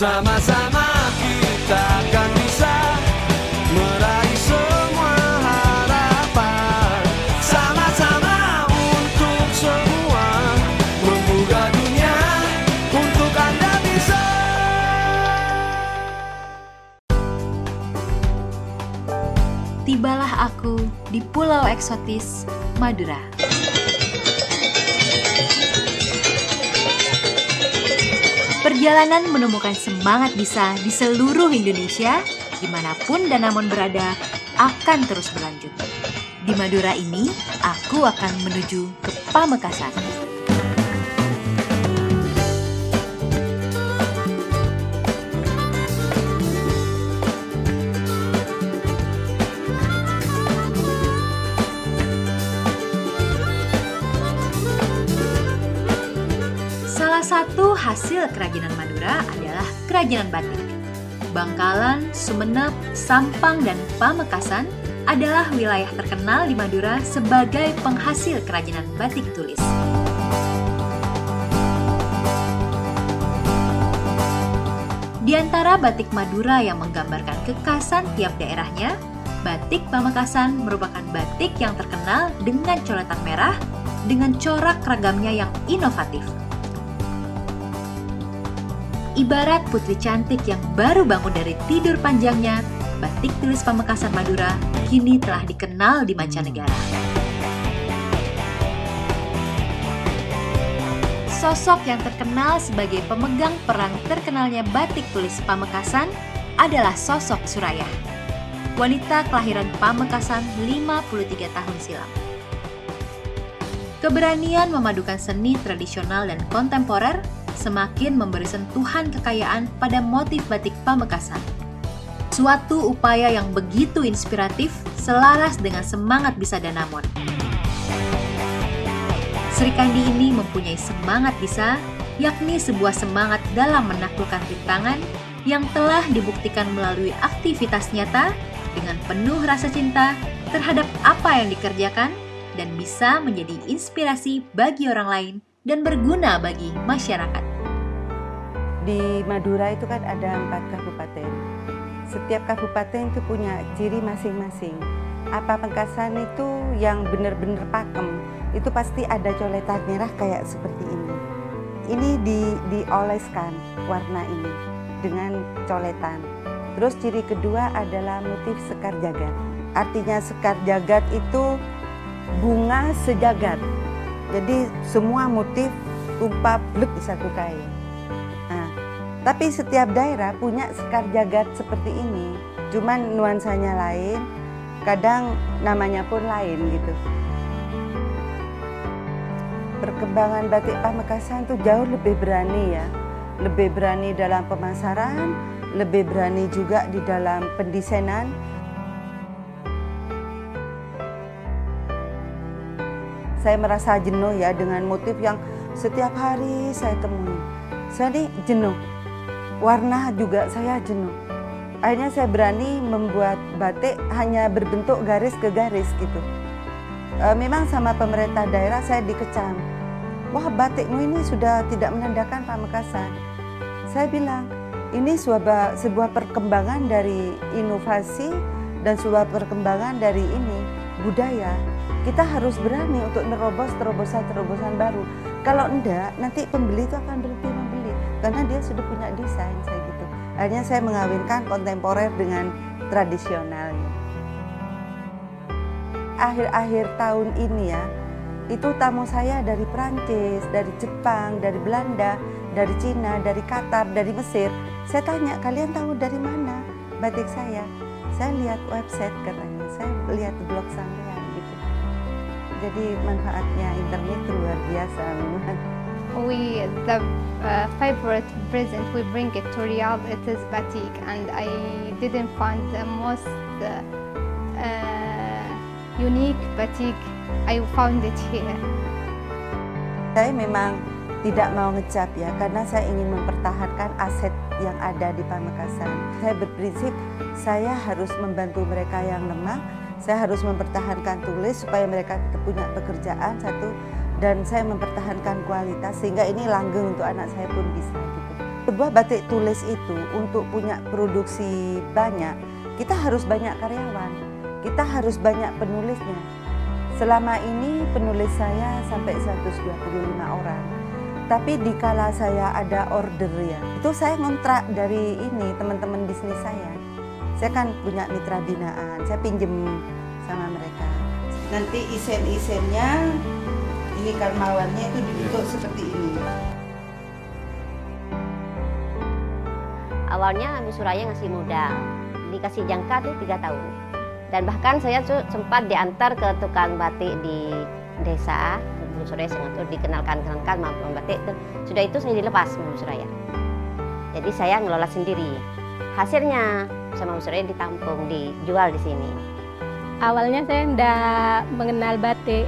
Bersama-sama kita akan bisa meraih semua harapan. Sama-sama untuk semua, membuka dunia untuk Anda bisa. Tibalah aku di pulau eksotis Madura. Perjalanan menemukan semangat bisa di seluruh Indonesia, dimanapun Danamon berada, akan terus berlanjut. Di Madura ini, aku akan menuju ke Pamekasan. Salah satu hasil kerajinan Madura adalah kerajinan batik. Bangkalan, Sumenep, Sampang, dan Pamekasan adalah wilayah terkenal di Madura sebagai penghasil kerajinan batik tulis. Di antara batik Madura yang menggambarkan kekhasan tiap daerahnya, batik Pamekasan merupakan batik yang terkenal dengan coretan merah dengan corak ragamnya yang inovatif. Ibarat putri cantik yang baru bangun dari tidur panjangnya, batik tulis Pamekasan Madura kini telah dikenal di mancanegara. Sosok yang terkenal sebagai pemegang peran terkenalnya batik tulis Pamekasan adalah sosok Surayah, wanita kelahiran Pamekasan 53 tahun silam. Keberanian memadukan seni tradisional dan kontemporer semakin memberi sentuhan kekayaan pada motif batik Pamekasan. Suatu upaya yang begitu inspiratif selaras dengan semangat bisa Danamon. Sri Kandi ini mempunyai semangat bisa, yakni sebuah semangat dalam menaklukkan rintangan yang telah dibuktikan melalui aktivitas nyata dengan penuh rasa cinta terhadap apa yang dikerjakan dan bisa menjadi inspirasi bagi orang lain dan berguna bagi masyarakat. Di Madura itu kan ada 4 kabupaten. Setiap kabupaten itu punya ciri masing-masing. Apa Pamekasan itu yang benar-benar pakem, itu pasti ada coletan merah kayak seperti ini. Ini dioleskan warna ini dengan coletan. Terus ciri kedua adalah motif sekar jagat. Artinya sekar jagat itu bunga sejagat. Jadi semua motif tumpah blek di satu kain. Nah, tapi setiap daerah punya sekar jagat seperti ini. Cuman nuansanya lain, kadang namanya pun lain gitu. Perkembangan batik Pamekasan tuh jauh lebih berani ya. Lebih berani dalam pemasaran, lebih berani juga di dalam pendesainan. Saya merasa jenuh ya dengan motif yang setiap hari saya temui. Saya ini jenuh, warna juga saya jenuh. Akhirnya saya berani membuat batik hanya berbentuk garis ke garis gitu. Memang sama pemerintah daerah saya dikecam. Wah, batikmu ini sudah tidak menandakan Pamekasan. Saya bilang, ini sebuah perkembangan dari inovasi dan sebuah perkembangan dari ini budaya. Kita harus berani untuk nerobos terobosan-terobosan baru. Kalau enggak, nanti pembeli itu akan berhenti membeli karena dia sudah punya desain saya gitu. Akhirnya saya mengawinkan kontemporer dengan tradisional. Akhir-akhir tahun ini ya, itu tamu saya dari Prancis, dari Jepang, dari Belanda, dari Cina, dari Qatar, dari Mesir. Saya tanya, kalian tahu dari mana batik saya? Saya lihat website katanya, saya lihat blog sampean gitu. Jadi manfaatnya internet luar biasa memang. The favorite present we bring it to Riyadh, it is batik, and I didn't find the most unique batik. I found it here. Saya memang tidak mau ngecap ya, karena saya ingin mempertahankan aset yang ada di Pamekasan. Saya berprinsip saya harus membantu mereka yang lemah, saya harus mempertahankan tulis supaya mereka tetap punya pekerjaan satu, dan saya mempertahankan kualitas sehingga ini langgeng untuk anak saya pun bisa gitu. Sebuah batik tulis itu untuk punya produksi banyak, kita harus banyak karyawan, kita harus banyak penulisnya. Selama ini penulis saya sampai 125 orang. Tapi dikala saya ada order ya, itu saya ngontrak dari ini teman-teman bisnis saya. Saya kan punya mitra binaan, saya pinjem sama mereka. Nanti isen-isennya, ini karmawannya itu dibentuk seperti ini. Awalnya Bu Suraya ngasih modal, dikasih jangka tuh 3 tahun. Dan bahkan saya tuh sempat diantar ke tukang batik di desa. Bu Suraya sengaja dikenalkan mampuan batik itu. Sudah itu saya dilepas sama Bu Suraya. Jadi saya ngelola sendiri. Hasilnya sama Bu Suraya ditampung, dijual di sini. Awalnya saya tidak mengenal batik.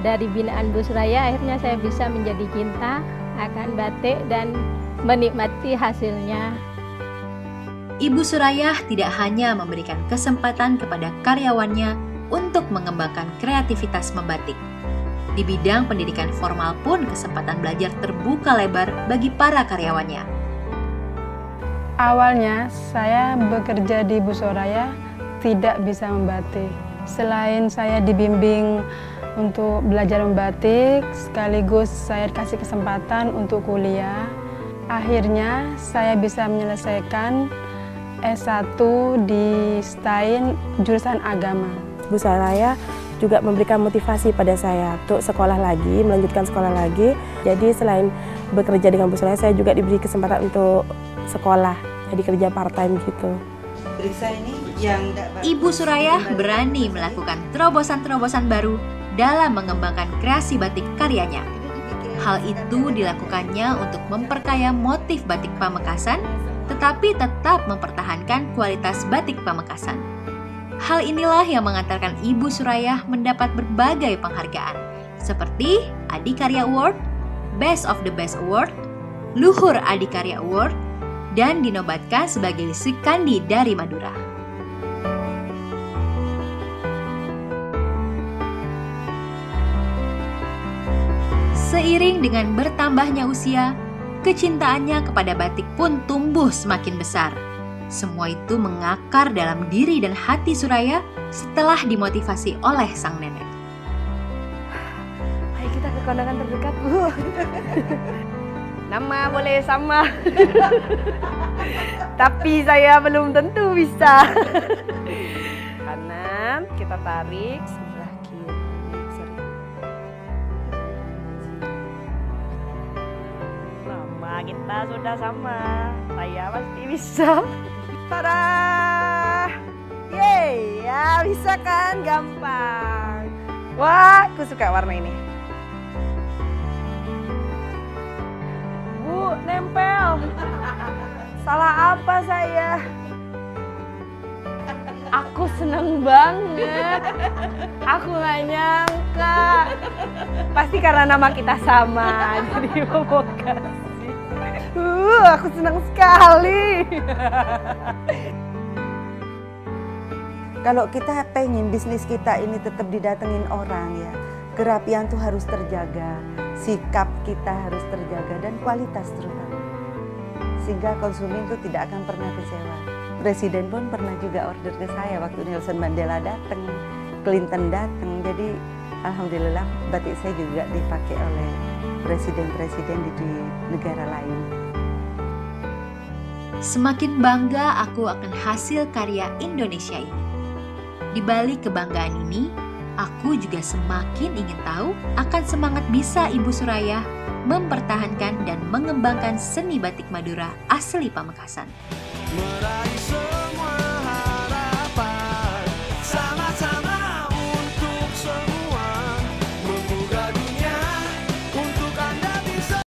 Dari binaan Bu Suraya akhirnya saya bisa menjadi cinta akan batik dan menikmati hasilnya. Ibu Surayah tidak hanya memberikan kesempatan kepada karyawannya untuk mengembangkan kreativitas membatik. Di bidang pendidikan formal pun kesempatan belajar terbuka lebar bagi para karyawannya. Awalnya saya bekerja di Bu Suraya tidak bisa membatik. Selain saya dibimbing untuk belajar membatik, sekaligus saya kasih kesempatan untuk kuliah. Akhirnya saya bisa menyelesaikan S1 di STAIN jurusan agama. Bu Suraya juga memberikan motivasi pada saya untuk sekolah lagi, melanjutkan sekolah lagi. Jadi selain bekerja dengan Bu Suraya, saya juga diberi kesempatan untuk sekolah, jadi kerja part-time gitu. Ibu Surayah berani melakukan terobosan-terobosan baru dalam mengembangkan kreasi batik karyanya. Hal itu dilakukannya untuk memperkaya motif batik Pamekasan, tetapi tetap mempertahankan kualitas batik Pamekasan. Hal inilah yang mengantarkan Ibu Surayah mendapat berbagai penghargaan, seperti Adikarya Award, Best of the Best Award, Luhur Adikarya Award, dan dinobatkan sebagai Sukandi dari Madura. Seiring dengan bertambahnya usia, kecintaannya kepada batik pun tumbuh semakin besar. Semua itu mengakar dalam diri dan hati Suraya setelah dimotivasi oleh sang nenek. Ayo kita ke kondangan terdekat, Bu. Nama boleh sama. Tapi saya belum tentu bisa. Kanan, kita tarik sebelah kiri. Nama kita sudah sama. Saya pasti bisa. Tada! Yeay, ya bisa kan? Gampang. Wah, aku suka warna ini. Bu, nempel. Salah apa saya? Aku seneng banget. Aku gak nyangka. Pasti karena nama kita sama. Jadi mau kasih. Aku senang sekali. Kalau kita pengen bisnis kita ini tetap didatengin orang ya, kerapian tuh harus terjaga, sikap kita harus terjaga dan kualitas terutama. Sehingga konsumen tuh tidak akan pernah kecewa. Presiden pun pernah juga order ke saya waktu Nelson Mandela datang, Clinton datang. Jadi alhamdulillah batik saya juga dipakai oleh presiden-presiden di negara lain. Semakin bangga aku akan hasil karya Indonesia ini. Di balik kebanggaan ini, aku juga semakin ingin tahu akan semangat bisa Ibu Surayah mempertahankan dan mengembangkan seni batik Madura asli Pamekasan. Meraih